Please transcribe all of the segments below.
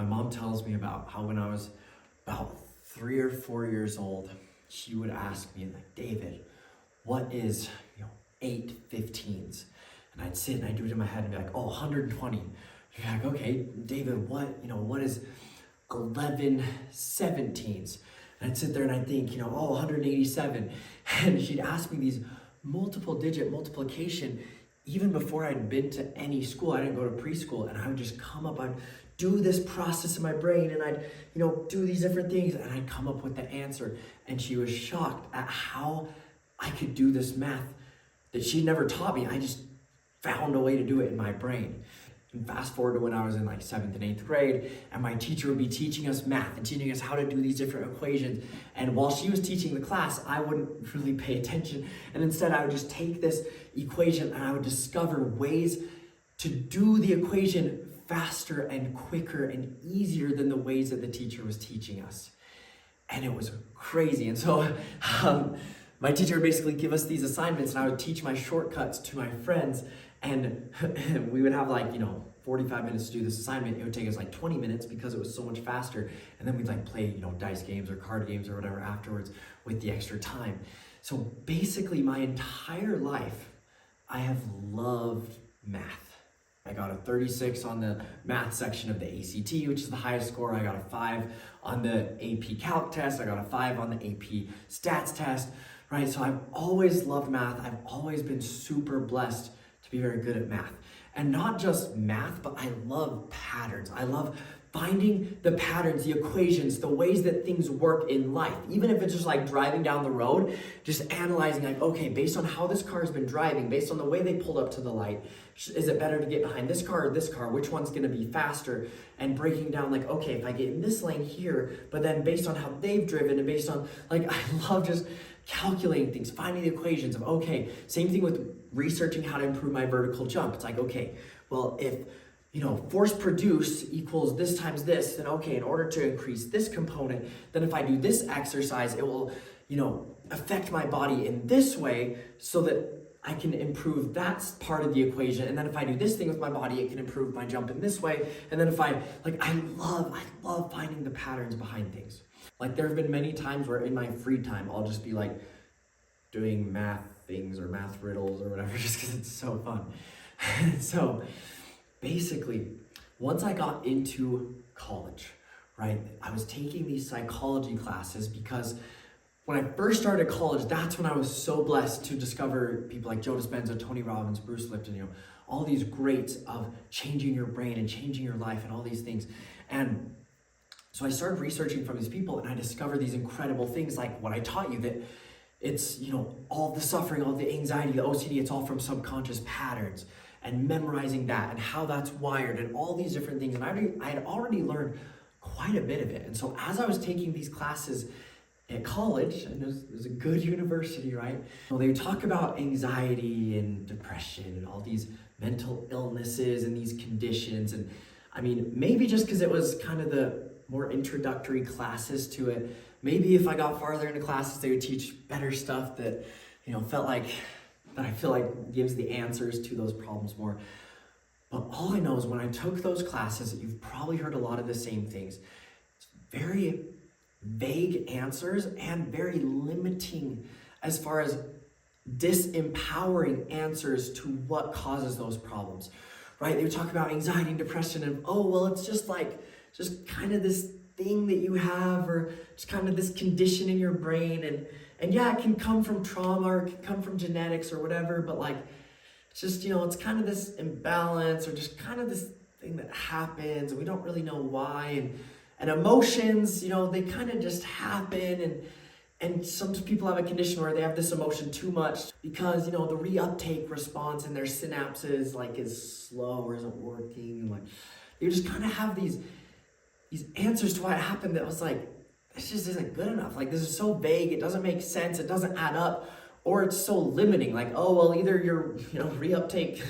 mom tells me about how when I was about 3 or 4 years old, she would ask me, like, David, what is 8 15s? And I'd sit and I'd do it in my head and be like, oh, 120. She'd be like, okay, David, what is 11 17s? And I'd sit there and I'd think, 187. And she'd ask me these multiple digit multiplication even before I'd been to any school. I didn't go to preschool, and I would just come up, I'd do this process in my brain, and I'd, do these different things, and I'd come up with the answer. And she was shocked at how I could do this math that she'd never taught me. I just found a way to do it in my brain. And fast forward to when I was in like 7th and 8th grade, and my teacher would be teaching us math and teaching us how to do these different equations. And while she was teaching the class, I wouldn't really pay attention. And instead I would just take this equation and I would discover ways to do the equation faster and quicker and easier than the ways that the teacher was teaching us. And it was crazy. And so my teacher would basically give us these assignments, and I would teach my shortcuts to my friends. And we would have 45 minutes to do this assignment. It would take us 20 minutes because it was so much faster. And then we'd play, dice games or card games or whatever afterwards with the extra time. So basically my entire life, I have loved math. I got a 36 on the math section of the ACT, which is the highest score. I got a 5 on the AP Calc test. I got a 5 on the AP Stats test, right? So I've always loved math. I've always been super blessed to be very good at math. And not just math, but I love patterns. I love finding the patterns, the equations, the ways that things work in life. Even if it's just driving down the road, just analyzing okay, based on how this car has been driving, based on the way they pulled up to the light, is it better to get behind this car or this car? Which one's gonna be faster? And breaking down okay, if I get in this lane here, but then based on how they've driven and based on, I love just calculating things, finding the equations of, okay, same thing with researching how to improve my vertical jump. It's okay, well, if force produced equals this times this, then okay, in order to increase this component, then if I do this exercise, it will, affect my body in this way so that I can improve that part of the equation. And then if I do this thing with my body, it can improve my jump in this way. And then if I love finding the patterns behind things. There have been many times where in my free time, I'll just be doing math things or math riddles or whatever, just because it's so fun. So basically, once I got into college, right, I was taking these psychology classes because when I first started college, that's when I was so blessed to discover people like Joe Dispenza, Tony Robbins, Bruce Lipton, all these greats of changing your brain and changing your life and all these things. And so I started researching from these people, and I discovered these incredible things like what I taught you, that it's, all the suffering, all the anxiety, the OCD, it's all from subconscious patterns and memorizing that and how that's wired and all these different things. And I had already learned quite a bit of it. And so as I was taking these classes at college, and it was a good university, right? Well, they would talk about anxiety and depression and all these mental illnesses and these conditions. And maybe just because it was kind of the more introductory classes to it, maybe if I got farther into classes, they would teach better stuff that, that I feel gives the answers to those problems more. But all I know is when I took those classes, you've probably heard a lot of the same things. It's very vague answers and very limiting as far as disempowering answers to what causes those problems, right? They would talk about anxiety and depression and, it's just kind of this thing that you have, or just kind of this condition in your brain. And yeah, it can come from trauma or it can come from genetics or whatever, but it's just, it's kind of this imbalance or just kind of this thing that happens and we don't really know why. And emotions, they kind of just happen. And some people have a condition where they have this emotion too much because, the reuptake response in their synapses is slow or isn't working. And you just kind of have these answers to why it happened that was this just isn't good enough. This is so vague, it doesn't make sense, it doesn't add up, or it's so limiting. Either your reuptake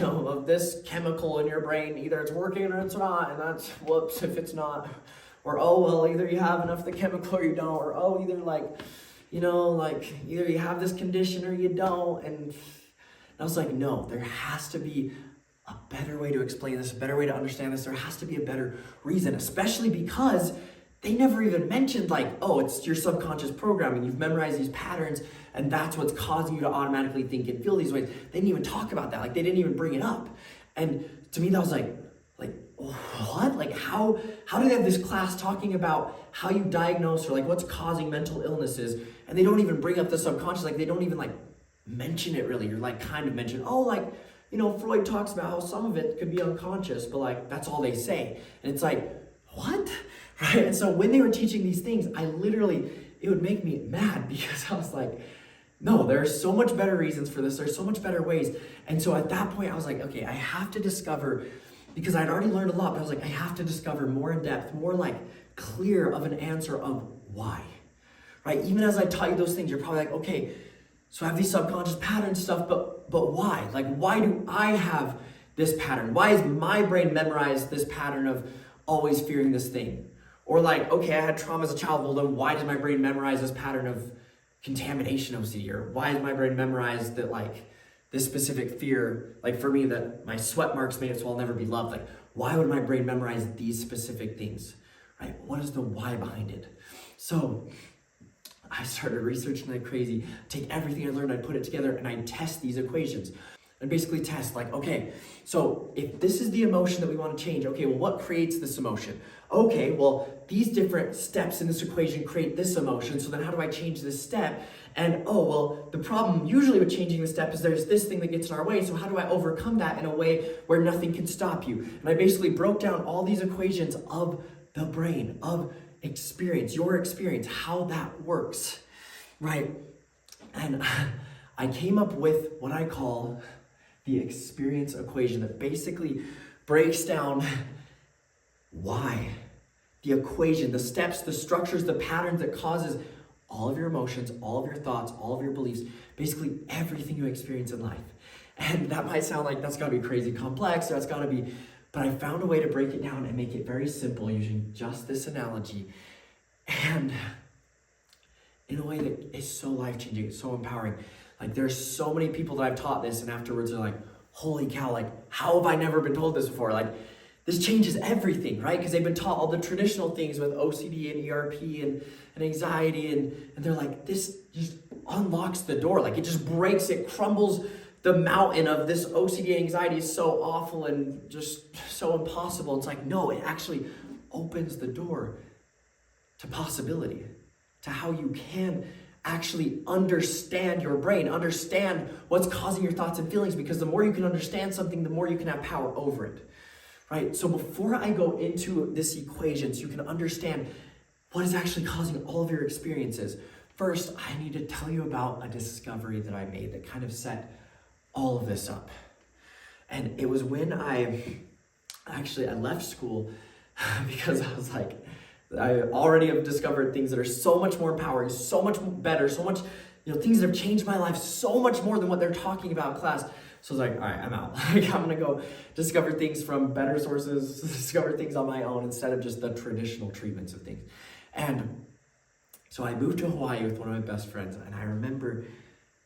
of this chemical in your brain, either it's working or it's not, and that's whoops if it's not. Or either you have enough of the chemical or you don't, or either either you have this condition or you don't. And I was no, there has to be a better way to explain this, a better way to understand this. There has to be a better reason, especially because they never even mentioned like, oh, it's your subconscious programming. You've memorized these patterns and that's what's causing you to automatically think and feel these ways. They didn't even talk about that. Like they didn't even bring it up. And to me, that was like, what? Like how do they have this class talking about how you diagnose or like what's causing mental illnesses, and they don't even bring up the subconscious? Like they don't even like mention it really, or like kind of mention, oh, like, you know, Freud talks about how some of it could be unconscious, but like that's all they say. And it's like, what? Right? And so when they were teaching these things, it would make me mad because I was like, no, there are so much better reasons for this. There's so much better ways. And so at that point I was like, okay, I have to discover, because I'd already learned a lot, but I was like, I have to discover more in depth, more like clear of an answer of why, right? Even as I taught you those things, you're probably like, okay, so I have these subconscious pattern stuff, but why? Like, why do I have this pattern? Why is my brain memorized this pattern of always fearing this thing? Or like, okay, I had trauma as a child, well then why does my brain memorize this pattern of contamination OCD? Or why does my brain memorize that like this specific fear, like for me, that my sweat marks made it so I'll never be loved? Like, why would my brain memorize these specific things, right? What is the why behind it? So I started researching like crazy, take everything I learned, I put it together, and I test these equations. And basically test like, okay, so if this is the emotion that we want to change, okay, well, what creates this emotion? Okay, well, these different steps in this equation create this emotion, so then how do I change this step? And oh, well, the problem usually with changing the step is there's this thing that gets in our way, so how do I overcome that in a way where nothing can stop you? And I basically broke down all these equations of the brain, of experience, your experience, how that works, right? And I came up with what I call the experience equation that basically breaks down why, the equation, the steps, the structures, the patterns that causes all of your emotions, all of your thoughts, all of your beliefs, basically everything you experience in life. And that might sound like that's gotta be crazy complex, or that's gotta be, but I found a way to break it down and make it very simple using just this analogy. And in a way that is so life-changing, it's so empowering. Like there's so many people that I've taught this and afterwards they're like, holy cow, like how have I never been told this before? Like this changes everything, right? Because they've been taught all the traditional things with OCD and ERP and anxiety, and they're like, this just unlocks the door. Like it just breaks, it crumbles the mountain of this OCD and anxiety is so awful and just so impossible. It's like, no, it actually opens the door to possibility, to how you can actually understand your brain, understand what's causing your thoughts and feelings, because the more you can understand something, the more you can have power over it, right? So before I go into this equation, so you can understand what is actually causing all of your experiences, first, I need to tell you about a discovery that I made that kind of set all of this up. And it was when I left school because I was like, I already have discovered things that are so much more empowering, so much better, so much, things that have changed my life so much more than what they're talking about in class. So I was like, all right, I'm out. Like, I'm gonna go discover things from better sources, discover things on my own instead of just the traditional treatments of things. And so I moved to Hawaii with one of my best friends, and I remember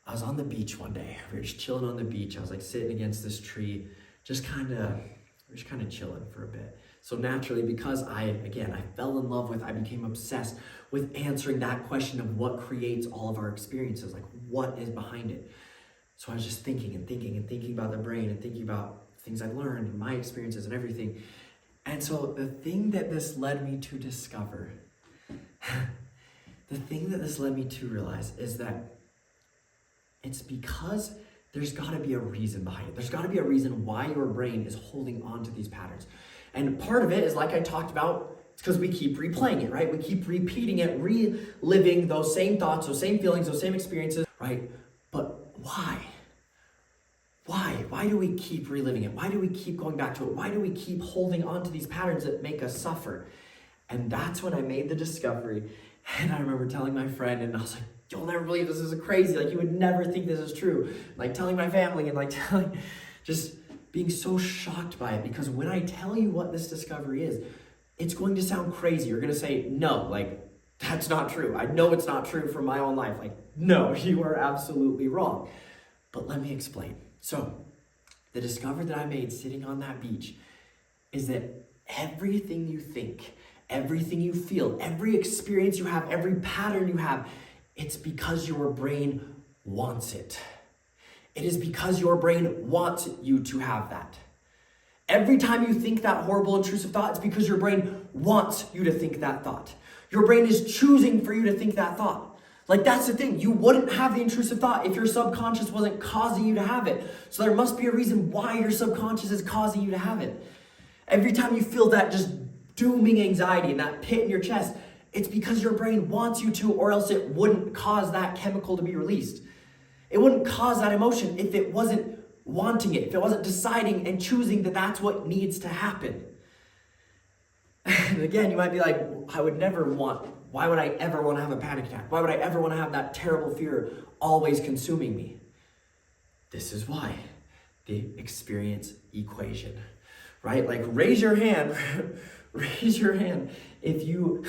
I was on the beach one day. We were just chilling on the beach. I was like sitting against this tree, just kind of chilling for a bit. So naturally, because I fell in love with, I became obsessed with answering that question of what creates all of our experiences, like what is behind it. So I was just thinking about the brain and thinking about things I've learned and my experiences and everything. And so the thing that this led me to discover, the thing that this led me to realize is that it's because there's gotta be a reason behind it. There's gotta be a reason why your brain is holding on to these patterns. And part of it is, like I talked about, it's because we keep replaying it, right? We keep repeating it, reliving those same thoughts, those same feelings, those same experiences, right? But why? Why do we keep reliving it? Why do we keep going back to it? Why do we keep holding on to these patterns that make us suffer? And that's when I made the discovery. And I remember telling my friend, and I was like, you'll never believe this is crazy. Like, you would never think this is true. Like, telling my family and just being so shocked by it, because when I tell you what this discovery is, it's going to sound crazy. You're going to say, no, like, that's not true. I know it's not true from my own life. Like, no, you are absolutely wrong. But let me explain. So the discovery that I made sitting on that beach is that everything you think, everything you feel, every experience you have, every pattern you have, it's because your brain wants it. It is because your brain wants you to have that. Every time you think that horrible intrusive thought, it's because your brain wants you to think that thought. Your brain is choosing for you to think that thought. Like, that's the thing. You wouldn't have the intrusive thought if your subconscious wasn't causing you to have it. So there must be a reason why your subconscious is causing you to have it. Every time you feel that just dooming anxiety and that pit in your chest, it's because your brain wants you to, or else it wouldn't cause that chemical to be released. It wouldn't cause that emotion if it wasn't wanting it, if it wasn't deciding and choosing that that's what needs to happen. And again, you might be like, why would I ever want to have a panic attack? Why would I ever want to have that terrible fear always consuming me? This is why. The experience equation, right? Like, raise your hand if you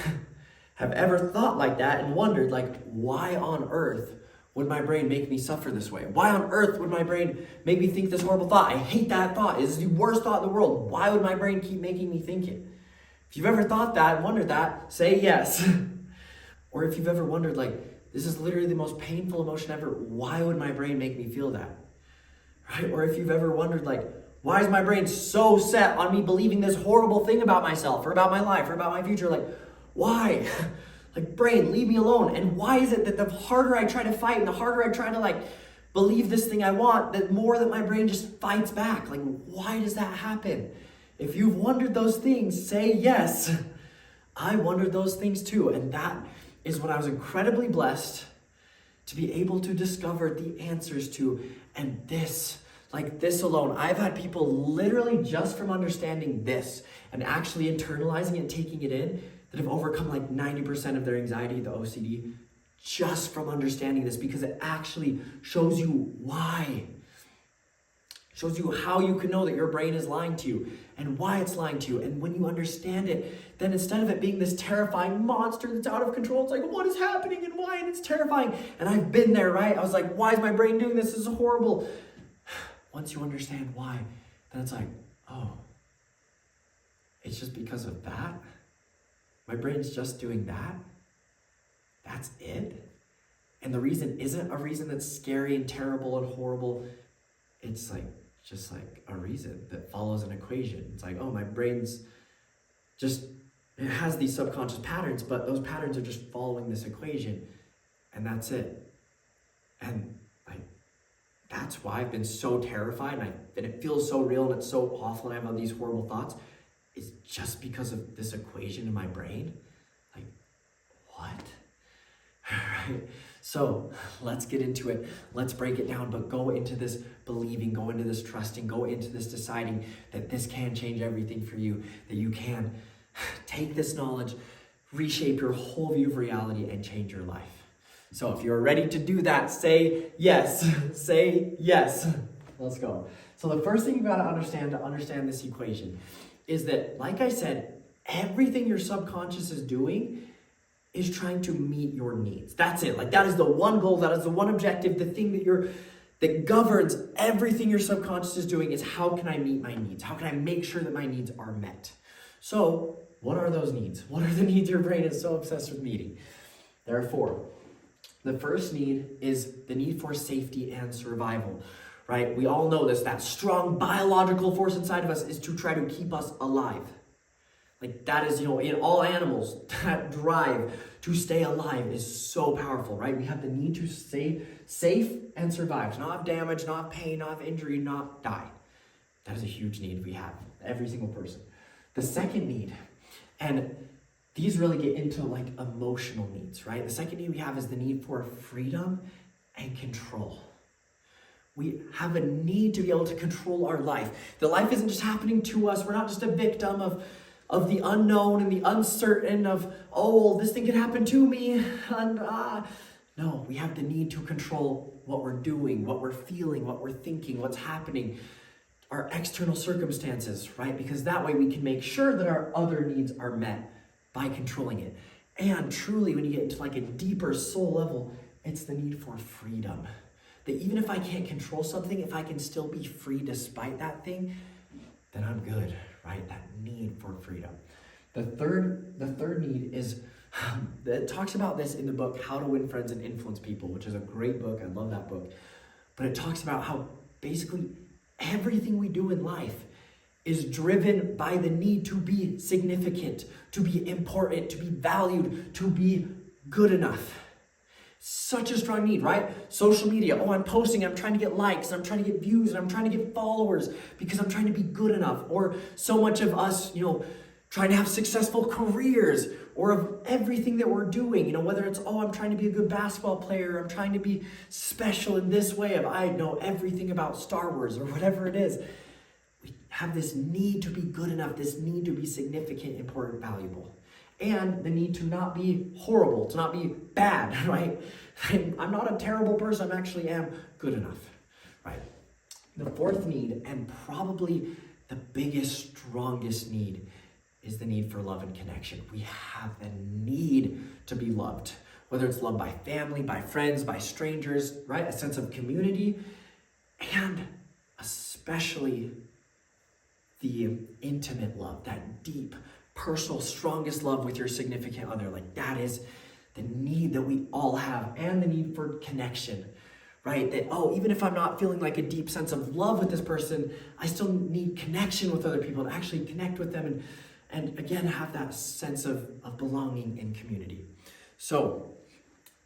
have ever thought like that and wondered, like, why on earth would my brain make me suffer this way? Why on earth would my brain make me think this horrible thought? I hate that thought. It's the worst thought in the world. Why would my brain keep making me think it? If you've ever thought that and wondered that, say yes. Or if you've ever wondered, like, this is literally the most painful emotion ever, why would my brain make me feel that? Right? Or if you've ever wondered, like, why is my brain so set on me believing this horrible thing about myself or about my life or about my future? Like, why? Like, brain, leave me alone. And why is it that the harder I try to fight and the harder I try to, like, believe this thing I want, the more that my brain just fights back? Like, why does that happen? If you've wondered those things, say yes. I wondered those things too. And that is what I was incredibly blessed to be able to discover the answers to. And this alone, I've had people literally just from understanding this and actually internalizing it and taking it in, that have overcome like 90% of their anxiety, the OCD, just from understanding this, because it actually shows you why. Shows you how you can know that your brain is lying to you and why it's lying to you. And when you understand it, then instead of it being this terrifying monster that's out of control, it's like, what is happening and why? And it's terrifying. And I've been there, right? I was like, why is my brain doing this? This is horrible. Once you understand why, then it's like, oh, it's just because of that? My brain's just doing that? That's it? And the reason isn't a reason that's scary and terrible and horrible. It's like, just like a reason that follows an equation. It's like, oh, my brain's just, it has these subconscious patterns, but those patterns are just following this equation, and that's it. And like, that's why I've been so terrified, and it feels so real, and it's so awful, and I have all these horrible thoughts. It's just because of this equation in my brain. Like, what? All right. So let's get into it. Let's break it down, but go into this believing, go into this trusting, go into this deciding that this can change everything for you, that you can take this knowledge, reshape your whole view of reality, and change your life. So if you're ready to do that, say yes. Say yes. Let's go. So the first thing you got to understand this equation is that, like I said, everything your subconscious is doing is trying to meet your needs. That's it. Like, that is the one goal, that is the one objective, the thing that governs everything your subconscious is doing is, how can I meet my needs? How can I make sure that my needs are met? So what are those needs? What are the needs your brain is so obsessed with meeting? There are 4. The first need is the need for safety and survival, right? We all know this, that strong biological force inside of us is to try to keep us alive. Like, that is, in all animals, that drive to stay alive is so powerful, right? We have the need to stay safe and survive, to not have damage, not have pain, not have injury, not die. That is a huge need we have, every single person. The second need, and these really get into like emotional needs, right? The second need we have is the need for freedom and control. We have a need to be able to control our life. The life isn't just happening to us. We're not just a victim of the unknown and the uncertain of, oh, this thing could happen to me. And no, we have the need to control what we're doing, what we're feeling, what we're thinking, what's happening, our external circumstances, right? Because that way we can make sure that our other needs are met by controlling it. And truly, when you get into like a deeper soul level, it's the need for freedom. That even if I can't control something, if I can still be free despite that thing, then I'm good, right? That need for freedom. The third need is, it talks about this in the book, How to Win Friends and Influence People, which is a great book. I love that book. But it talks about how basically everything we do in life is driven by the need to be significant, to be important, to be valued, to be good enough. Such a strong need, right? Social media. Oh, I'm posting, I'm trying to get likes, I'm trying to get views, and I'm trying to get followers because I'm trying to be good enough. Or so much of us, trying to have successful careers, or of everything that we're doing, whether it's, oh, I'm trying to be a good basketball player, I'm trying to be special in this way, of I know everything about Star Wars, or whatever it is. We have this need to be good enough, this need to be significant, important, valuable. And the need to not be horrible, to not be bad, right? I'm not a terrible person, I actually am good enough, right? The fourth need, and probably the biggest, strongest need, is the need for love and connection. We have the need to be loved, whether it's loved by family, by friends, by strangers, right? A sense of community, and especially the intimate love, that deep, personal, strongest love with your significant other. Like, that is the need that we all have, and the need for connection, right? That, even if I'm not feeling like a deep sense of love with this person, I still need connection with other people, to actually connect with them and again, have that sense of belonging and community. So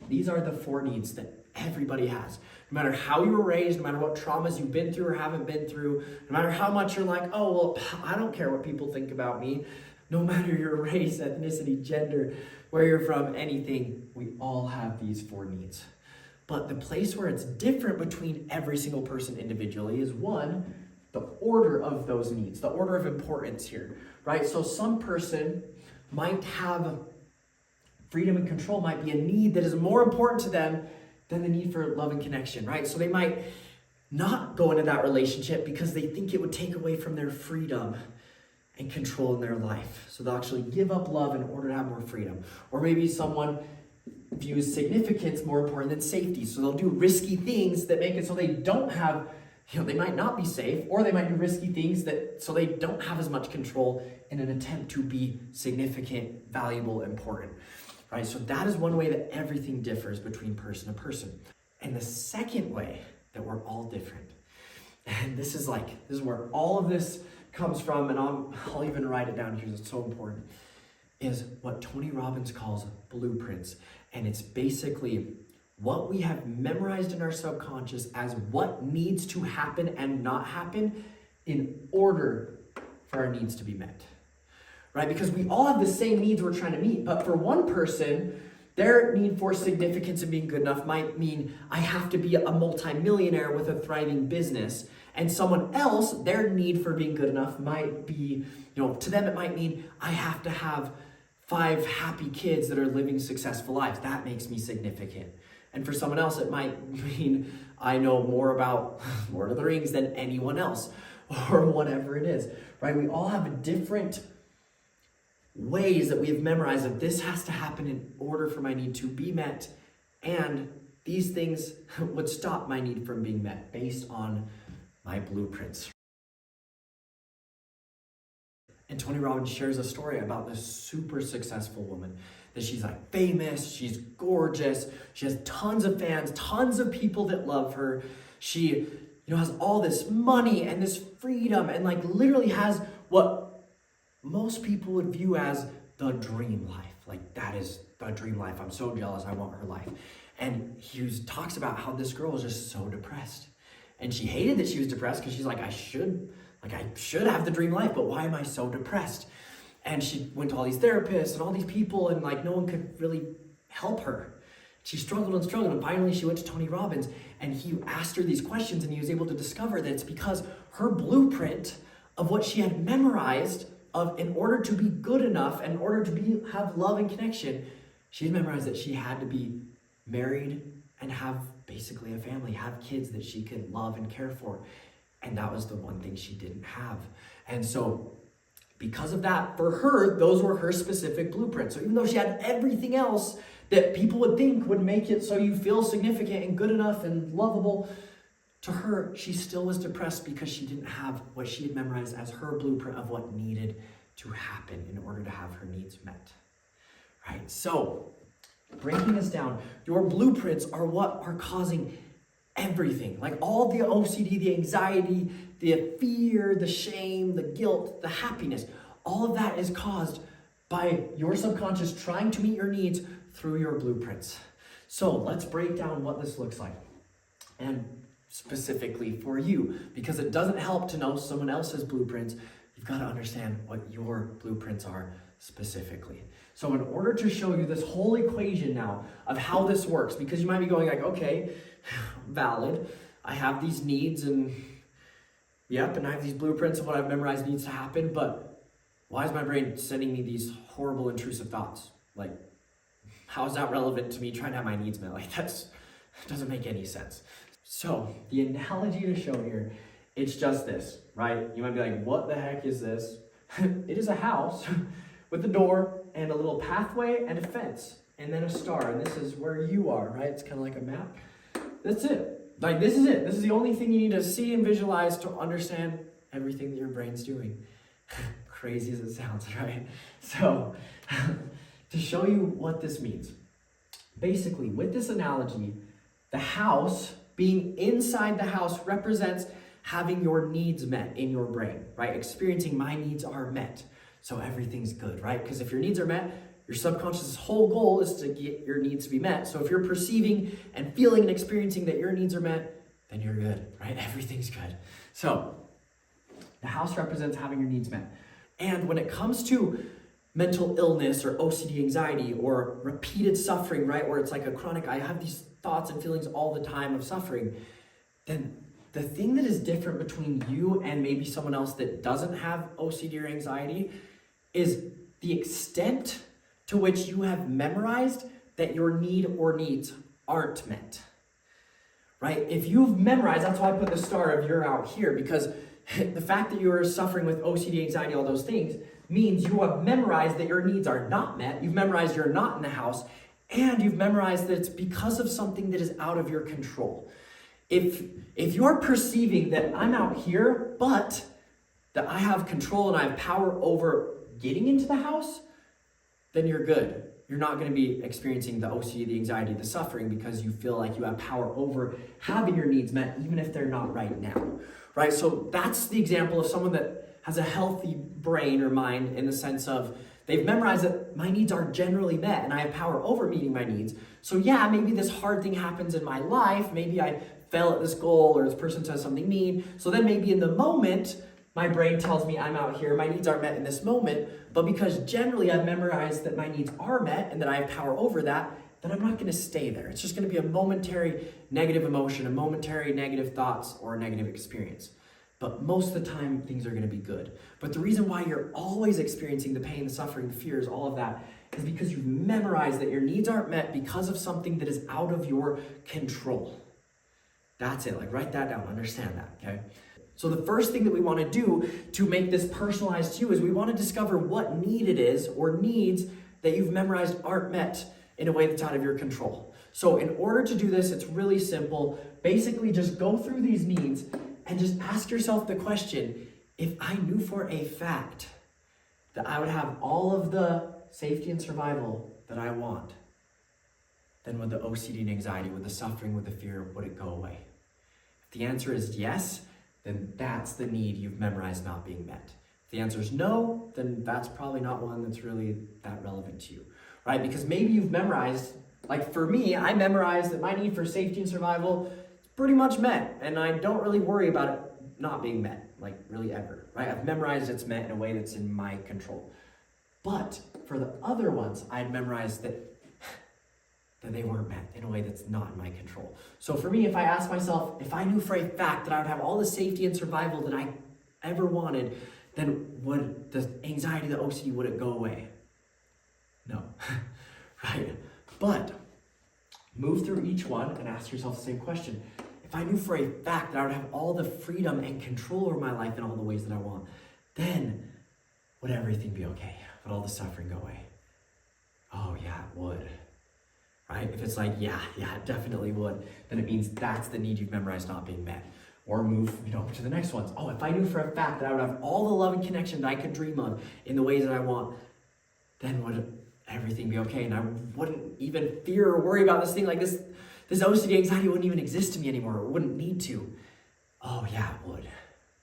these are the 4 needs that everybody has. No matter how you were raised, no matter what traumas you've been through or haven't been through, no matter how much you're like, oh, well, I don't care what people think about me. No matter your race, ethnicity, gender, where you're from, anything, we all have these 4 needs. But the place where it's different between every single person individually is, one, the order of those needs, the order of importance here, right? So some person might have freedom and control, might be a need that is more important to them than the need for love and connection, right? So they might not go into that relationship because they think it would take away from their freedom and control in their life. So they'll actually give up love in order to have more freedom. Or maybe someone views significance more important than safety. So they'll do risky things that make it so they don't have, they might not be safe, or they might do risky things so they don't have as much control in an attempt to be significant, valuable, important, right? So that is one way that everything differs between person to person. And the second way that we're all different, and this is where all of this comes from, and I'll even write it down here, it's so important, is what Tony Robbins calls blueprints. And it's basically what we have memorized in our subconscious as what needs to happen and not happen in order for our needs to be met, right? Because we all have the same needs we're trying to meet, but for one person, their need for significance and being good enough might mean I have to be a multimillionaire with a thriving business. And someone else, their need for being good enough might be, to them it might mean I have to have 5 happy kids that are living successful lives. That makes me significant. And for someone else, it might mean I know more about Lord of the Rings than anyone else, or whatever it is, right? We all have different ways that we have memorized that this has to happen in order for my need to be met, and these things would stop my need from being met based on my blueprints. And Tony Robbins shares a story about this super successful woman, that she's famous, she's gorgeous, she has tons of fans, tons of people that love her. She, has all this money and this freedom, and literally has what most people would view as the dream life. That is the dream life. I'm so jealous, I want her life. And he talks about how this girl was just so depressed. And she hated that she was depressed because she's I should have the dream life, but why am I so depressed? And she went to all these therapists and all these people, and no one could really help her. She struggled and struggled, and finally she went to Tony Robbins, and he asked her these questions, and he was able to discover that it's because her blueprint of what she had memorized of in order to be good enough, in order to have love and connection, she had memorized that she had to be married and have basically a family, have kids that she could love and care for. And that was the one thing she didn't have. And so Because of that, for her, those were her specific blueprints. So even though she had everything else that people would think would make it so you feel significant and good enough and lovable, to her, she still was depressed because she didn't have what she had memorized as her blueprint of what needed to happen in order to have her needs met. Right? So, breaking this down, your blueprints are what are causing everything. Like all the OCD, the anxiety, the fear, the shame, the guilt, the happiness, all of that is caused by your subconscious trying to meet your needs through your blueprints. So let's break down what this looks like. And specifically for you, because it doesn't help to know someone else's blueprints. You've got to understand what your blueprints are specifically. So in order to show you this whole equation now of how this works, because you might be going like, okay, valid, I have these needs and yep, and I have these blueprints of what I've memorized needs to happen, but why is my brain sending me these horrible intrusive thoughts? Like, how is that relevant to me trying to have my needs met? Like, that doesn't make any sense. So the analogy to show here, it's just this, right? You might be like, what the heck is this? It is a house with a door and a little pathway and a fence and then a star. And this is where you are, right? It's kind of like a map. That's it. Like, this is it. This is the only thing you need to see and visualize to understand everything that your brain's doing. Crazy as it sounds, right? So, to show you what this means, basically, with this analogy, the house, being inside the house, represents having your needs met in your brain, right? Experiencing my needs are met, so everything's good, right? Because if your needs are met, your subconscious whole goal is to get your needs to be met. So if you're perceiving and feeling and experiencing that your needs are met, then you're good, right? Everything's good. So the house represents having your needs met. And when it comes to mental illness or OCD anxiety or repeated suffering, right? Where it's like a chronic, I have these thoughts and feelings all the time of suffering, then the thing that is different between you and maybe someone else that doesn't have OCD or anxiety is the extent to which you have memorized that your need or needs aren't met, right? If you've memorized, that's why I put the star of you're out here, because the fact that you are suffering with OCD, anxiety, all those things, means you have memorized that your needs are not met, you've memorized you're not in the house, and you've memorized that it's because of something that is out of your control. If you're perceiving that I'm out here, but that I have control and I have power over getting into the house, then you're good. You're not going to be experiencing the OCD, the anxiety, the suffering, because you feel like you have power over having your needs met, even if they're not right now, right? So that's the example of someone that has a healthy brain or mind, in the sense of they've memorized that my needs are generally met and I have power over meeting my needs. So yeah, maybe this hard thing happens in my life. Maybe I fail at this goal, or this person says something mean. So then maybe in the moment, my brain tells me I'm out here, my needs aren't met in this moment, but because generally I've memorized that my needs are met and that I have power over that, then I'm not going to stay there. It's just going to be a momentary negative emotion, a momentary negative thoughts, or a negative experience. But most of the time, things are going to be good. But the reason why you're always experiencing the pain, the suffering, the fears, all of that, is because you've memorized that your needs aren't met because of something that is out of your control. That's it. Like, write that down. Understand that, okay? So the first thing that we want to do to make this personalized to you is we want to discover what need it is, or needs that you've memorized aren't met in a way that's out of your control. So in order to do this, it's really simple. Basically, just go through these needs and just ask yourself the question, if I knew for a fact that I would have all of the safety and survival that I want, then would the OCD and anxiety, would the suffering, would the fear, would it go away? If the answer is yes, then that's the need you've memorized not being met. If the answer is no, then that's probably not one that's really that relevant to you, right? Because maybe you've memorized, like for me, I memorized that my need for safety and survival is pretty much met, and I don't really worry about it not being met, like really ever, right? I've memorized it's met in a way that's in my control. But for the other ones, I'd memorized that they weren't met in a way that's not in my control. So for me, if I ask myself, if I knew for a fact that I would have all the safety and survival that I ever wanted, then would the anxiety, the OCD, would it go away? No, right? But move through each one and ask yourself the same question. If I knew for a fact that I would have all the freedom and control over my life in all the ways that I want, then would everything be okay? Would all the suffering go away? Oh yeah, it would. Right? If it's like, yeah, it definitely would, then it means that's the need you've memorized not being met. Or move, to the next ones. Oh, if I knew for a fact that I would have all the love and connection that I could dream of in the ways that I want, then would everything be okay? And I wouldn't even fear or worry about this thing like this OCD anxiety wouldn't even exist to me anymore. It wouldn't need to. Oh yeah, it would.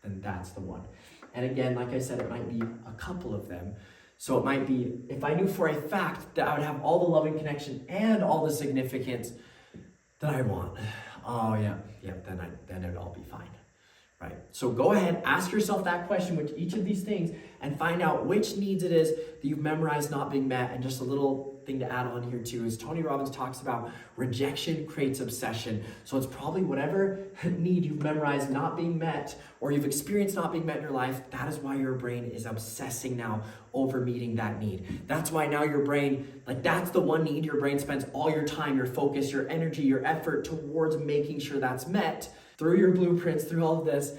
Then that's the one. And again, like I said, it might be a couple of them. So it might be, if I knew for a fact that I would have all the loving connection and all the significance that I want. Oh yeah, then it would all be fine, right? So go ahead, ask yourself that question with each of these things and find out which needs it is that you've memorized not being met. And just a little thing to add on here too is Tony Robbins talks about rejection creates obsession. So it's probably whatever need you've memorized not being met or you've experienced not being met in your life, that is why your brain is obsessing now over meeting that need. That's why now your brain, that's the one need your brain spends all your time, your focus, your energy, your effort towards making sure that's met through your blueprints, through all of this,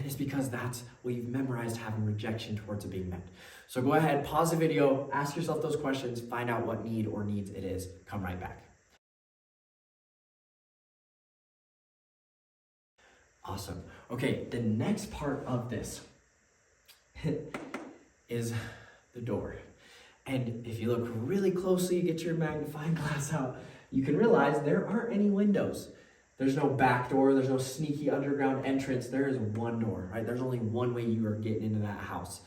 is because that's what you've memorized, having rejection towards it being met. So go ahead, pause the video, ask yourself those questions, find out what need or needs it is. Come right back. Awesome. Okay, the next part of this is the door. And if you look really closely, you get your magnifying glass out, you can realize there aren't any windows. There's no back door, there's no sneaky underground entrance. There is one door, right? There's only one way you are getting into that house.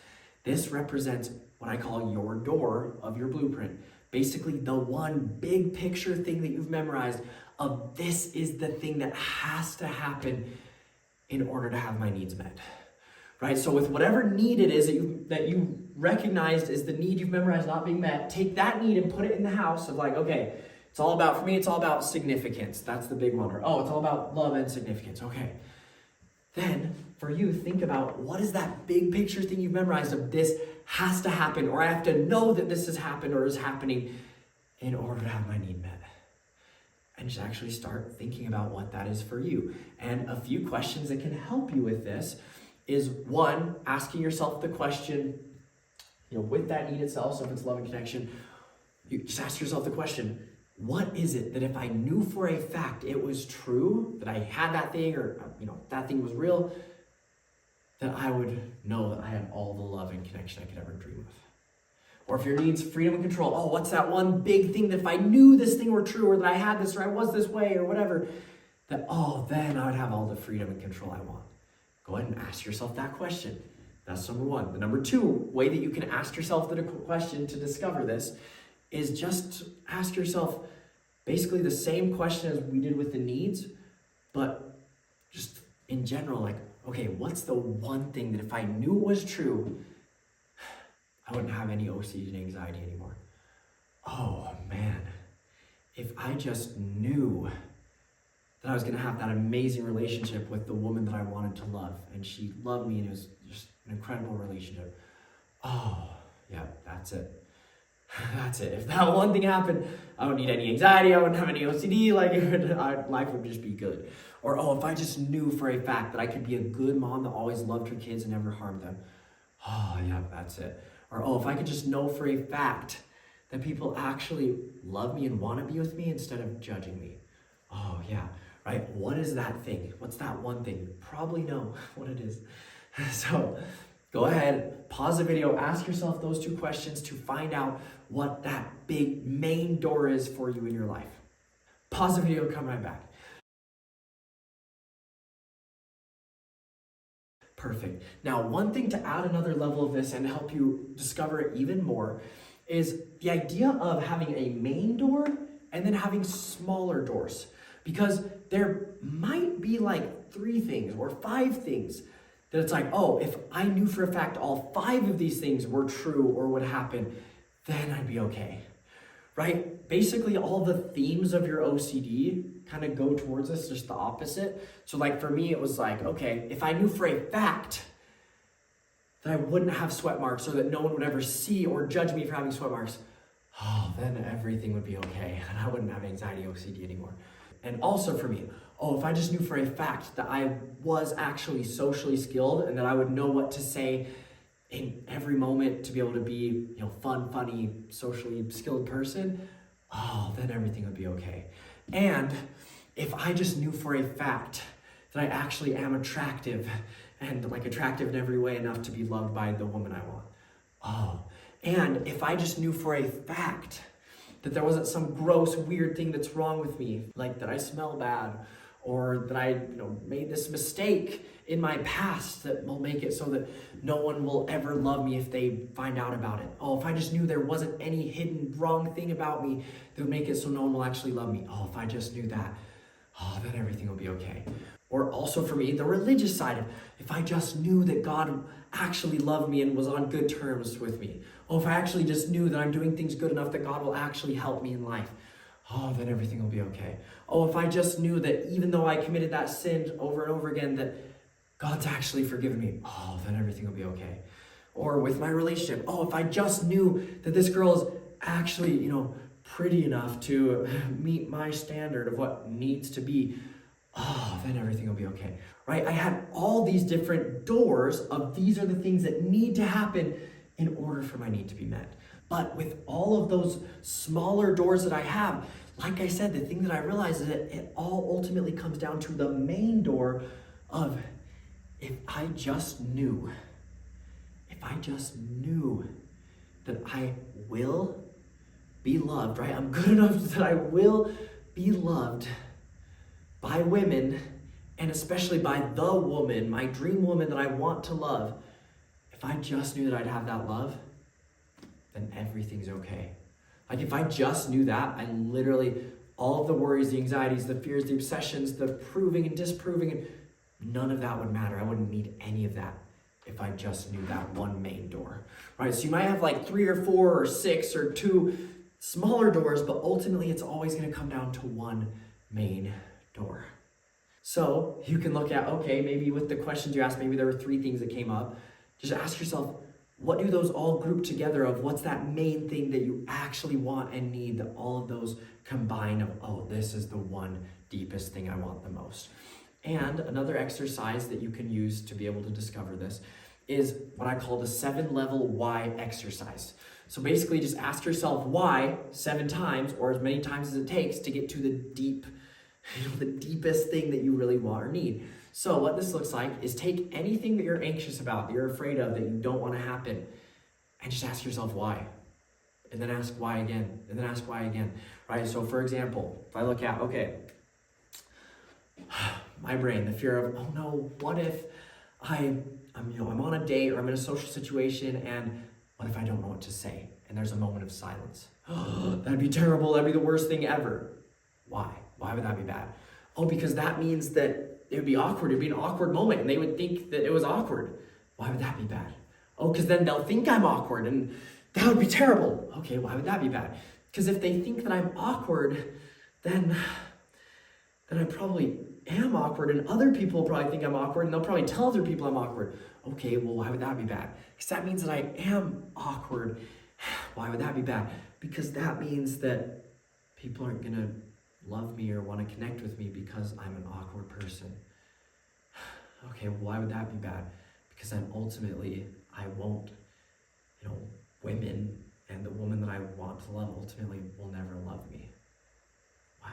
This represents what I call your door of your blueprint. Basically, the one big picture thing that you've memorized of this is the thing that has to happen in order to have my needs met, right? So with whatever need it is that you recognized is the need you've memorized not being met, take that need and put it in the house of okay, it's all about, for me, it's all about significance. That's the big one. Or, it's all about love and significance. Okay. Then, for you, think about what is that big picture thing you've memorized of this has to happen, or I have to know that this has happened or is happening in order to have my need met. And just actually start thinking about what that is for you. And a few questions that can help you with this is, one, asking yourself the question, with that need itself, so if it's love and connection, you just ask yourself the question, what is it that if I knew for a fact it was true, that I had that thing, or that thing was real, that I would know that I had all the love and connection I could ever dream of? Or if your needs freedom and control, what's that one big thing that if I knew this thing were true, or that I had this, or I was this way, or whatever, that then I would have all the freedom and control I want. Go ahead and ask yourself that question. That's number one. The number two way that you can ask yourself the question to discover this is just ask yourself basically the same question as we did with the needs, but just in general, okay, what's the one thing that if I knew it was true, I wouldn't have any OCD and anxiety anymore? Oh man, if I just knew that I was gonna have that amazing relationship with the woman that I wanted to love, and she loved me, and it was just an incredible relationship. Oh yeah, that's it. That's it. If that one thing happened, I wouldn't need any anxiety, I wouldn't have any OCD, life would just be good. Or, if I just knew for a fact that I could be a good mom that always loved her kids and never harmed them. Oh, yeah, that's it. Or, if I could just know for a fact that people actually love me and want to be with me instead of judging me. Oh, yeah, right? What is that thing? What's that one thing? You probably know what it is. So, go ahead, pause the video, ask yourself those two questions to find out what that big main door is for you in your life. Pause the video, come right back. Perfect. Now, one thing to add another level of this and help you discover it even more is the idea of having a main door and then having smaller doors. Because there might be 3 things or 5 things that it's if I knew for a fact all 5 of these things were true or would happen, then I'd be okay, right? Basically, all the themes of your OCD kind of go towards this, just the opposite. So for me, it was okay, if I knew for a fact that I wouldn't have sweat marks or that no one would ever see or judge me for having sweat marks, then everything would be okay and I wouldn't have anxiety OCD anymore. And also for me, if I just knew for a fact that I was actually socially skilled and that I would know what to say in every moment to be able to be, fun, funny, socially skilled person, oh, then everything would be okay. And if I just knew for a fact that I actually am attractive and like attractive in every way enough to be loved by the woman I want. Oh, and if I just knew for a fact that there wasn't some gross, weird thing that's wrong with me, like that I smell bad, or that I, made this mistake in my past that will make it so that no one will ever love me if they find out about it. Oh, if I just knew there wasn't any hidden wrong thing about me that would make it so no one will actually love me. Oh, if I just knew that, oh, then everything will be okay. Or also for me, the religious side of, if I just knew that God actually loved me and was on good terms with me. Oh, if I actually just knew that I'm doing things good enough that God will actually help me in life. Oh, then everything will be okay. Oh, if I just knew that even though I committed that sin over and over again, that God's actually forgiven me. Oh, then everything will be okay. Or with my relationship. Oh, if I just knew that this girl is actually, pretty enough to meet my standard of what needs to be. Oh, then everything will be okay, right? I had all these different doors of these are the things that need to happen in order for my need to be met. But with all of those smaller doors that I have, like I said, the thing that I realized is that it all ultimately comes down to the main door of if I just knew that I will be loved, right? I'm good enough that I will be loved by women, and especially by the woman, my dream woman that I want to love. If I just knew that I'd have that love, then everything's okay. Like if I just knew that, I literally, all of the worries, the anxieties, the fears, the obsessions, the proving and disproving, and none of that would matter. I wouldn't need any of that if I just knew that one main door, right? So you might have like 3 or 4 or 6 or 2 smaller doors, but ultimately it's always going to come down to one main door. So you can look at, okay, maybe with the questions you asked, maybe there were 3 things that came up. Just ask yourself, what do those all group together of? What's that main thing that you actually want and need, that all of those combine of, oh, this is the one deepest thing I want the most. And another exercise that you can use to be able to discover this is what I call the 7-level why exercise. So basically just ask yourself why 7 times, or as many times as it takes to get to the deepest thing that you really want or need. So what this looks like is take anything that you're anxious about, that you're afraid of, that you don't want to happen, and just ask yourself why. And then ask why again, and then ask why again, right? So for example, if I look at, okay, my brain, the fear of, oh no, what if I'm on a date or I'm in a social situation, and what if I don't know what to say? And there's a moment of silence. That'd be terrible. That'd be the worst thing ever. Why? Why would that be bad? Oh, because that means that it would be awkward. It'd be an awkward moment, and they would think that it was awkward. Why would that be bad? Oh, because then they'll think I'm awkward, and that would be terrible. Okay, why would that be bad? Because if they think that I'm awkward, then I probably am awkward, and other people probably think I'm awkward, and they'll probably tell other people I'm awkward. Okay, well, why would that be bad? Because that means that I am awkward. Why would that be bad? Because that means that people aren't going to love me or want to connect with me because I'm an awkward person. Okay, well, why would that be bad? Because then ultimately I won't, women and the woman that I want to love ultimately will never love me. Wow.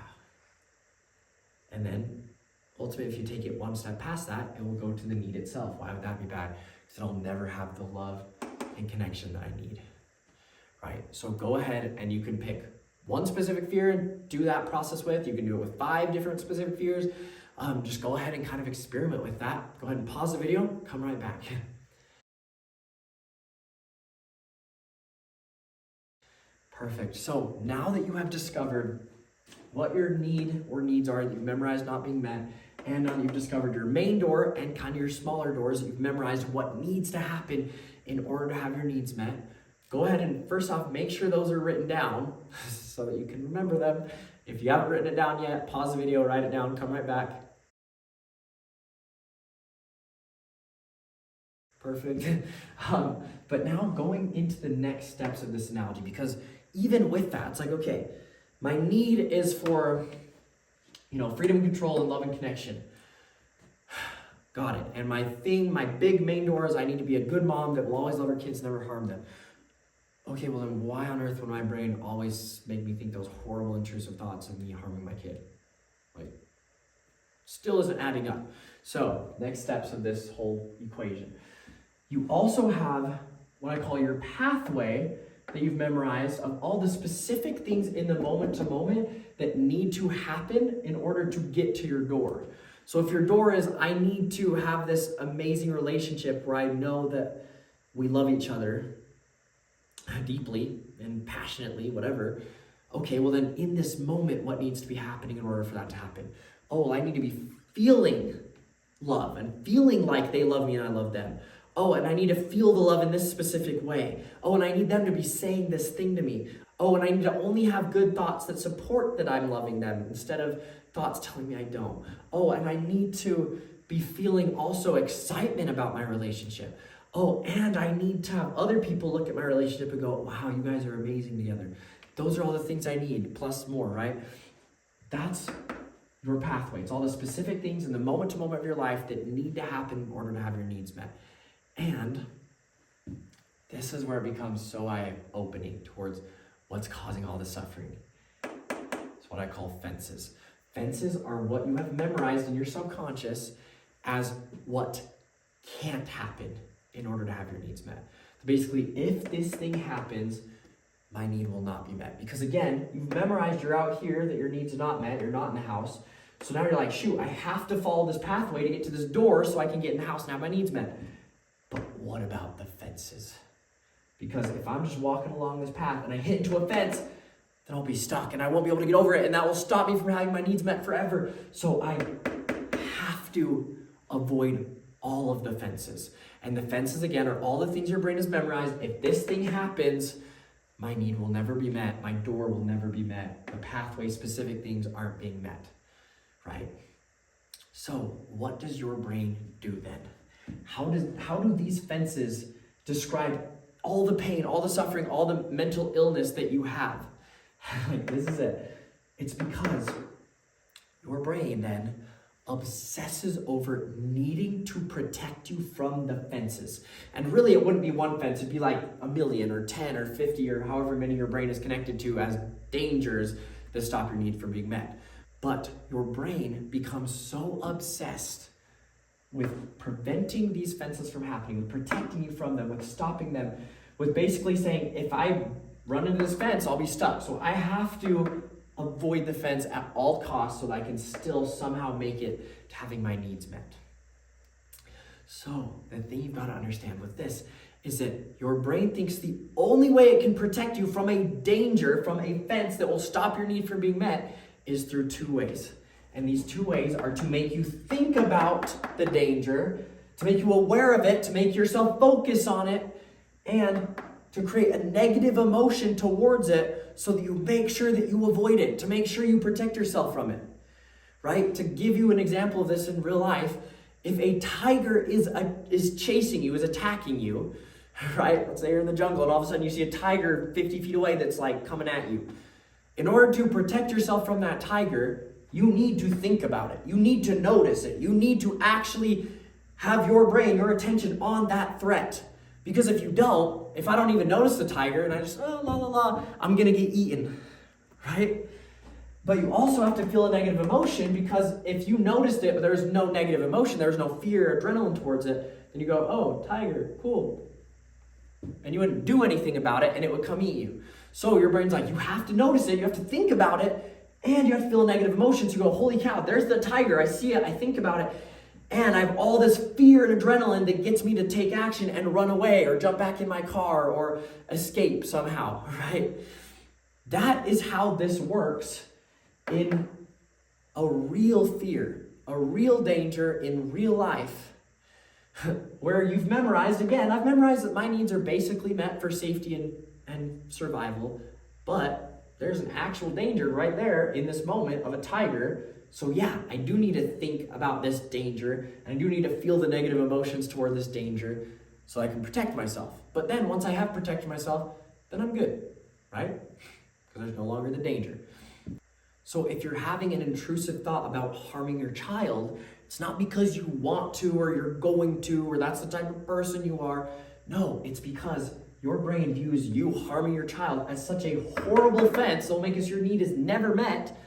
And then ultimately, if you take it one step past that, it will go to the need itself. Why would that be bad? Because I'll never have the love and connection that I need, right? So go ahead and you can pick one specific fear and do that process with. You can do it with 5 different specific fears. Just go ahead and kind of experiment with that. Go ahead and pause the video, come right back. Perfect. So now that you have discovered what your need or needs are that you've memorized not being met, and now that you've discovered your main door and kind of your smaller doors, you've memorized what needs to happen in order to have your needs met, go ahead and first off, make sure those are written down so that you can remember them. If you haven't written it down yet, pause the video, write it down, come right back. Perfect. But now going into the next steps of this analogy, because even with that, it's like, okay, my need is for, freedom and control and love and connection. Got it. And my big main door is I need to be a good mom that will always love her kids, never harm them. Okay, well then why on earth would my brain always make me think those horrible intrusive thoughts of me harming my kid? Like, still isn't adding up. So, next steps of this whole equation. You also have what I call your pathway that you've memorized of all the specific things in the moment to moment that need to happen in order to get to your door. So if your door is, I need to have this amazing relationship where I know that we love each other deeply and passionately, whatever. Okay, well then in this moment, what needs to be happening in order for that to happen? Oh, I need to be feeling love and feeling like they love me and I love them. Oh, and I need to feel the love in this specific way. Oh, and I need them to be saying this thing to me. Oh, and I need to only have good thoughts that support that I'm loving them instead of thoughts telling me I don't. Oh, and I need to be feeling also excitement about my relationship. Oh, and I need to have other people look at my relationship and go, wow, you guys are amazing together. Those are all the things I need, plus more, right? That's your pathway. It's all the specific things in the moment to moment of your life that need to happen in order to have your needs met. And this is where it becomes so eye-opening towards what's causing all the suffering. It's what I call fences. Fences are what you have memorized in your subconscious as what can't happen in order to have your needs met. So basically, if this thing happens, my need will not be met. Because again, you've memorized you're out here, that your needs are not met, you're not in the house. So now you're like, shoot, I have to follow this pathway to get to this door so I can get in the house and have my needs met. But what about the fences? Because if I'm just walking along this path and I hit into a fence, then I'll be stuck and I won't be able to get over it, and that will stop me from having my needs met forever. So I have to avoid all of the fences. And the fences, again, are all the things your brain has memorized. If this thing happens, my need will never be met. My door will never be met. The pathway-specific things aren't being met, right? So what does your brain do then? How do these fences describe all the pain, all the suffering, all the mental illness that you have? Like, this is it. It's because your brain then obsesses over needing to protect you from the fences. And really, it wouldn't be one fence. It'd be like 1,000,000 or 10 or 50 or however many your brain is connected to as dangers that stop your need from being met. But your brain becomes so obsessed with preventing these fences from happening, with protecting you from them, with stopping them, with basically saying, if I run into this fence, I'll be stuck. So I have to avoid the fence at all costs so that I can still somehow make it to having my needs met. So the thing you've got to understand with this is that your brain thinks the only way it can protect you from a danger, from a fence that will stop your need from being met, is through two ways. And these two ways are to make you think about the danger, to make you aware of it, to make yourself focus on it, and to create a negative emotion towards it so that you make sure that you avoid it, to make sure you protect yourself from it, right? To give you an example of this in real life, if a tiger is chasing you, is attacking you, right? Let's say you're in the jungle and all of a sudden you see a tiger 50 feet away that's like coming at you. In order to protect yourself from that tiger, you need to think about it. You need to notice it. You need to actually have your brain, your attention on that threat. Because if you don't, if I don't even notice the tiger and I just, I'm going to get eaten, right? But you also have to feel a negative emotion, because if you noticed it but there's no negative emotion, there's no fear or adrenaline towards it, then you go, oh, tiger, cool. And you wouldn't do anything about it and it would come eat you. So your brain's like, you have to notice it, you have to think about it, and you have to feel a negative emotion. So you go, holy cow, there's the tiger. I see it, I think about it, and I have all this fear and adrenaline that gets me to take action and run away or jump back in my car or escape somehow, right? That is how this works in a real fear, a real danger in real life, where you've memorized, again, I've memorized that my needs are basically met for safety and survival, but there's an actual danger right there in this moment of a tiger. So yeah, I do need to think about this danger, and I do need to feel the negative emotions toward this danger so I can protect myself. But then once I have protected myself, then I'm good, right? Because there's no longer the danger. So if you're having an intrusive thought about harming your child, It's not because you want to or you're going to or that's the type of person you are. No, it's because your brain views you harming your child as such a horrible offense that'll make us your need is never met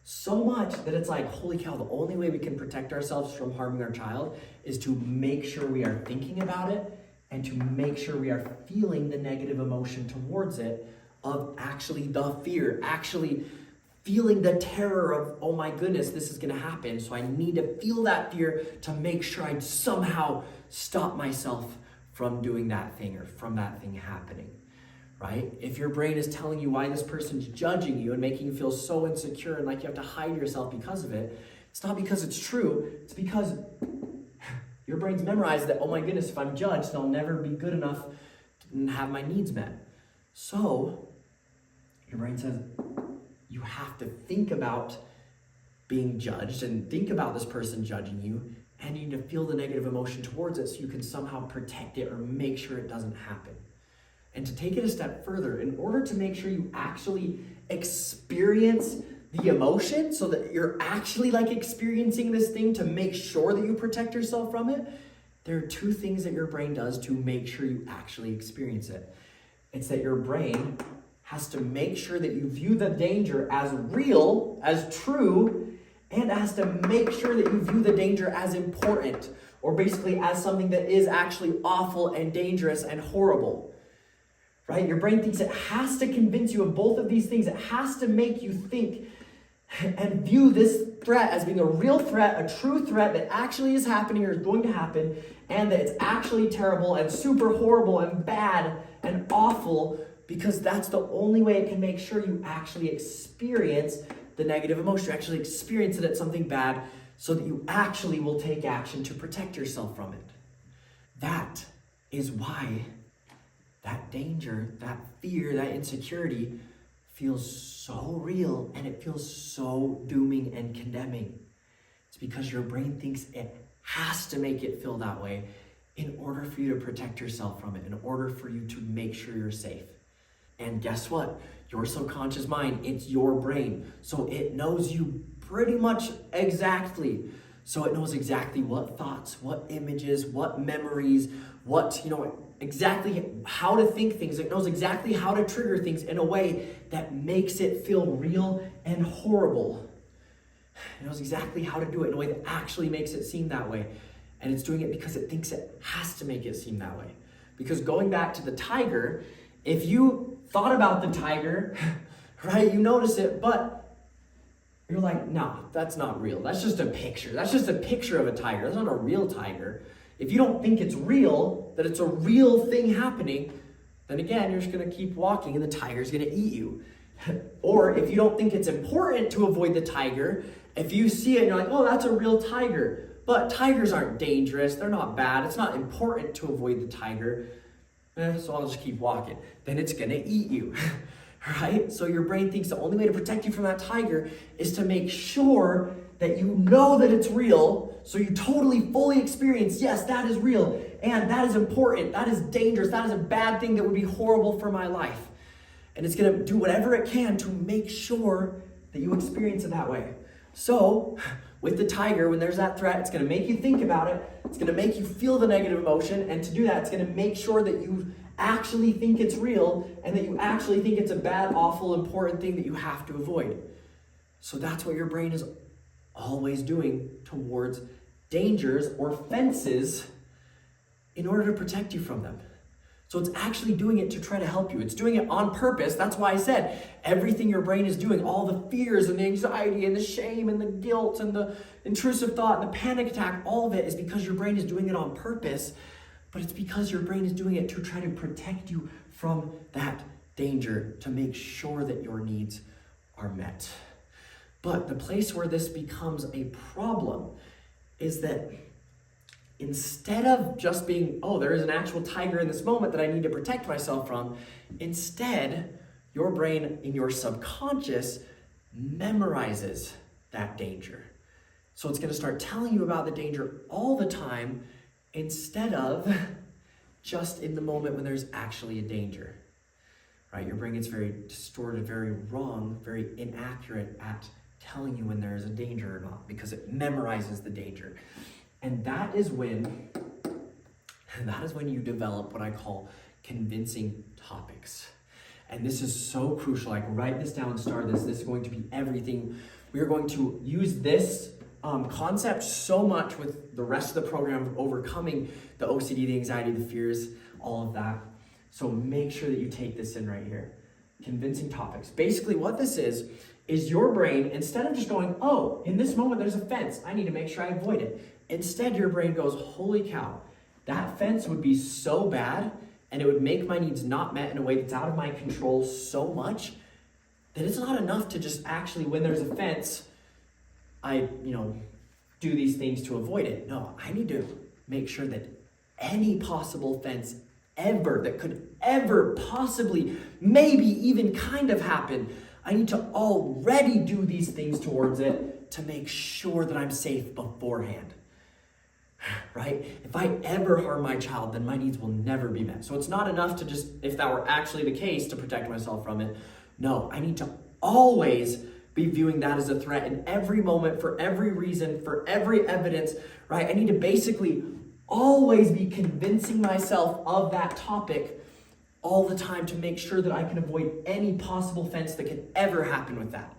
so much that it's like, holy cow, the only way we can protect ourselves from harming our child is to make sure we are thinking about it and to make sure we are feeling the negative emotion towards it of actually the fear, actually feeling the terror of, oh my goodness, this is gonna happen. So I need to feel that fear to make sure I somehow stop myself from doing that thing or from that thing happening, right? If your brain is telling you why this person's judging you and making you feel so insecure and like you have to hide yourself because of it, it's not because it's true, it's because your brain's memorized that, oh my goodness, if I'm judged, I'll never be good enough to have my needs met. So your brain says, you have to think about being judged and think about this person judging you, and you need to feel the negative emotion towards it so you can somehow protect it or make sure it doesn't happen. And to take it a step further, in order to make sure you actually experience the emotion so that you're actually like experiencing this thing to make sure that you protect yourself from it, there are two things that your brain does to make sure you actually experience it. It's that your brain has to make sure that you view the danger as real, as true, and has to make sure that you view the danger as important, or basically as something that is actually awful and dangerous and horrible, right? Your brain thinks it has to convince you of both of these things. It has to make you think and view this threat as being a real threat, a true threat that actually is happening or is going to happen, and that it's actually terrible and super horrible and bad and awful, because that's the only way it can make sure you actually experience the negative emotion, you actually experience it as something bad, so that you actually will take action to protect yourself from it. That is why that danger, that fear, that insecurity feels so real and it feels so dooming and condemning. It's because your brain thinks it has to make it feel that way in order for you to protect yourself from it, in order for you to make sure you're safe. And guess what? Your subconscious mind, it's your brain. So it knows you pretty much exactly. So it knows exactly what thoughts, what images, what memories, what, exactly how to think things. It knows exactly how to trigger things in a way that makes it feel real and horrible. It knows exactly how to do it in a way that actually makes it seem that way. And it's doing it because it thinks it has to make it seem that way. Because going back to the tiger, if you thought about the tiger, right, you notice it, but you're like, nah, that's not real. That's just a picture. That's just a picture of a tiger. That's not a real tiger. If you don't think it's real, that it's a real thing happening, then again, you're just going to keep walking and the tiger's going to eat you. Or if you don't think it's important to avoid the tiger, if you see it and you're like, oh, that's a real tiger, but tigers aren't dangerous, they're not bad, it's not important to avoid the tiger, so I'll just keep walking, then it's going to eat you. Right? So your brain thinks the only way to protect you from that tiger is to make sure that you know that it's real, so you totally, fully experience, yes, that is real, and that is important, that is dangerous, that is a bad thing that would be horrible for my life. And it's going to do whatever it can to make sure that you experience it that way. So, with the tiger, when there's that threat, it's going to make you think about it, it's going to make you feel the negative emotion, and to do that, it's going to make sure that you actually think it's real and that you actually think it's a bad, awful, important thing that you have to avoid. So that's what your brain is always doing towards dangers or fences in order to protect you from them. So it's actually doing it to try to help you. It's doing it on purpose. That's why I said everything your brain is doing, all the fears and the anxiety and the shame and the guilt and the intrusive thought and the panic attack, all of it is because your brain is doing it on purpose. But it's because your brain is doing it to try to protect you from that danger, to make sure that your needs are met. But the place where this becomes a problem is that instead of just being, oh, there is an actual tiger in this moment that I need to protect myself from, instead, your brain in your subconscious memorizes that danger. So it's going to start telling you about the danger all the time, instead of just in the moment when there's actually a danger, right? Your brain gets very distorted, very wrong, very inaccurate at telling you when there is a danger or not because it memorizes the danger. And that is when you develop what I call convincing topics. And this is so crucial. Like, write this down, star this. This is going to be everything. We are going to use this concept so much with the rest of the program of overcoming the OCD, the anxiety, the fears, all of that. So make sure that you take this in right here. Convincing topics. Basically what this is your brain, instead of just going, oh, in this moment there's a fence, I need to make sure I avoid it. Instead, your brain goes, holy cow, that fence would be so bad and it would make my needs not met in a way that's out of my control so much that it's not enough to just actually, when there's a fence, I, do these things to avoid it. No, I need to make sure that any possible fence ever that could ever possibly maybe even kind of happen, I need to already do these things towards it to make sure that I'm safe beforehand. Right? If I ever harm my child, then my needs will never be met. So it's not enough to just, if that were actually the case, to protect myself from it. No, I need to always be viewing that as a threat in every moment, for every reason, for every evidence, right? I need to basically always be convincing myself of that topic all the time to make sure that I can avoid any possible fence that could ever happen with that.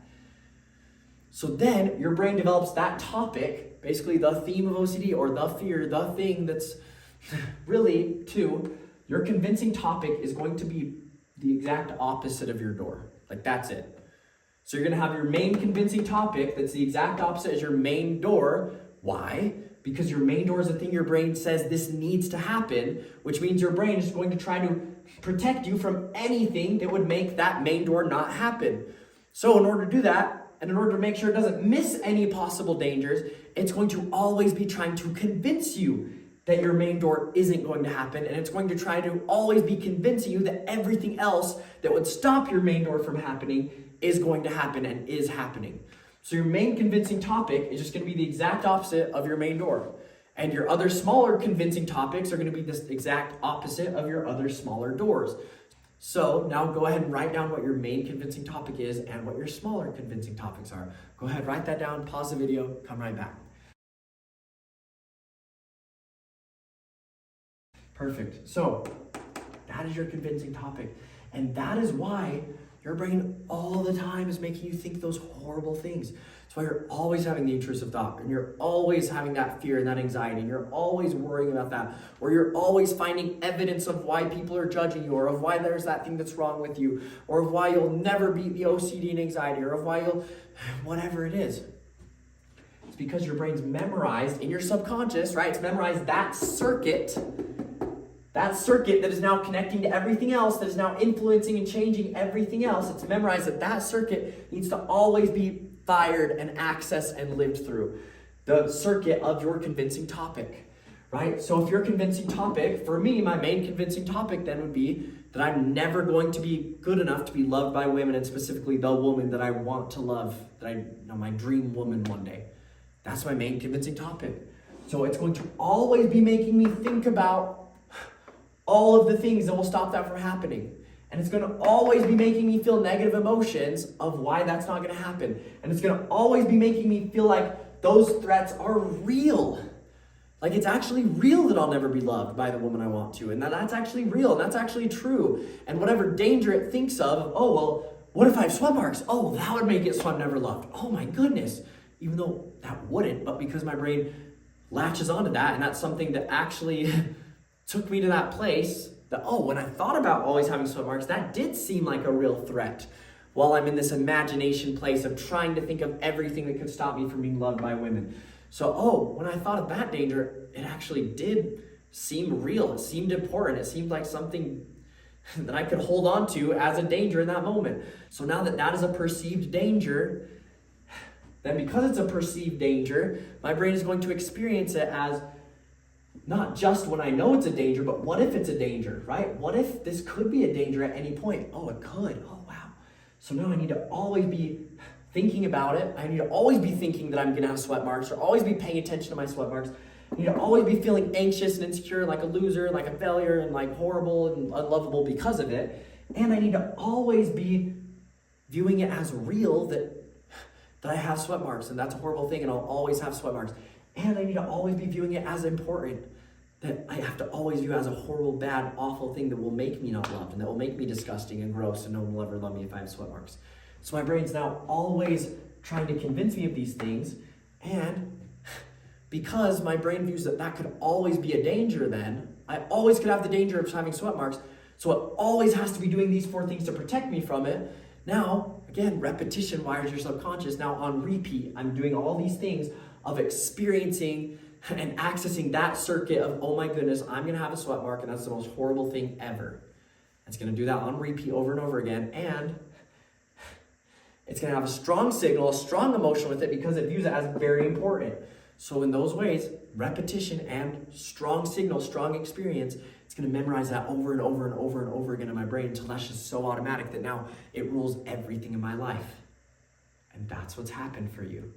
So then your brain develops that topic, basically the theme of OCD or the fear, the thing that's really your convincing topic is going to be the exact opposite of your door. Like, that's it. So you're going to have your main convincing topic that's the exact opposite as your main door. Why? Because your main door is the thing your brain says this needs to happen, which means your brain is going to try to protect you from anything that would make that main door not happen. So in order to do that, and in order to make sure it doesn't miss any possible dangers, it's going to always be trying to convince you that your main door isn't going to happen, and it's going to try to always be convincing you that everything else that would stop your main door from happening is going to happen and is happening. So your main convincing topic is just going to be the exact opposite of your main door. And your other smaller convincing topics are going to be this exact opposite of your other smaller doors. So now go ahead and write down what your main convincing topic is and what your smaller convincing topics are. Go ahead, write that down, pause the video, come right back. Perfect. So that is your convincing topic. And that is why your brain all the time is making you think those horrible things. That's why you're always having the intrusive thought, and you're always having that fear and that anxiety, and you're always worrying about that, or you're always finding evidence of why people are judging you, or of why there's that thing that's wrong with you, or of why you'll never beat the OCD and anxiety, or of why whatever it is. It's because your brain's memorized in your subconscious, right? It's memorized that circuit that is now connecting to everything else, that is now influencing and changing everything else. It's memorized that circuit needs to always be fired and accessed and lived through. The circuit of your convincing topic, right? So if your convincing topic, for me, my main convincing topic then would be that I'm never going to be good enough to be loved by women, and specifically the woman that I want to love, my dream woman one day. That's my main convincing topic. So it's going to always be making me think about all of the things that will stop that from happening. And it's going to always be making me feel negative emotions of why that's not going to happen. And it's going to always be making me feel like those threats are real. Like, it's actually real that I'll never be loved by the woman I want to. And that's actually real. And that's actually true. And whatever danger it thinks of, oh, well, what if I have sweat marks? Oh, well, that would make it so I'm never loved. Oh my goodness. Even though that wouldn't, but because my brain latches onto that, and that's something that actually took me to that place that, when I thought about always having sweat marks, that did seem like a real threat while I'm in this imagination place of trying to think of everything that could stop me from being loved by women. So, when I thought of that danger, it actually did seem real. It seemed important. It seemed like something that I could hold on to as a danger in that moment. So now that is a perceived danger, then because it's a perceived danger, my brain is going to experience it as not just when I know it's a danger, but what if it's a danger, right? What if this could be a danger at any point? Oh, it could. Oh, wow. So now I need to always be thinking about it. I need to always be thinking that I'm going to have sweat marks, or always be paying attention to my sweat marks. I need to always be feeling anxious and insecure, like a loser, like a failure, and like horrible and unlovable because of it. And I need to always be viewing it as real, that that I have sweat marks and that's a horrible thing and I'll always have sweat marks. And I need to always be viewing it as important, that I have to always view as a horrible, bad, awful thing that will make me not loved and that will make me disgusting and gross and no one will ever love me if I have sweat marks. So my brain's now always trying to convince me of these things, and because my brain views that that could always be a danger then, I always could have the danger of having sweat marks, so it always has to be doing these 4 things to protect me from it. Now, again, repetition wires your subconscious. Now on repeat, I'm doing all these things of experiencing and accessing that circuit of, oh my goodness, I'm gonna have a sweat mark and that's the most horrible thing ever. It's gonna do that on repeat over and over again, and it's gonna have a strong signal, a strong emotion with it because it views it as very important. So in those ways, repetition and strong signal, strong experience, it's gonna memorize that over and over and over and over again in my brain until that's just so automatic that now it rules everything in my life. And that's what's happened for you.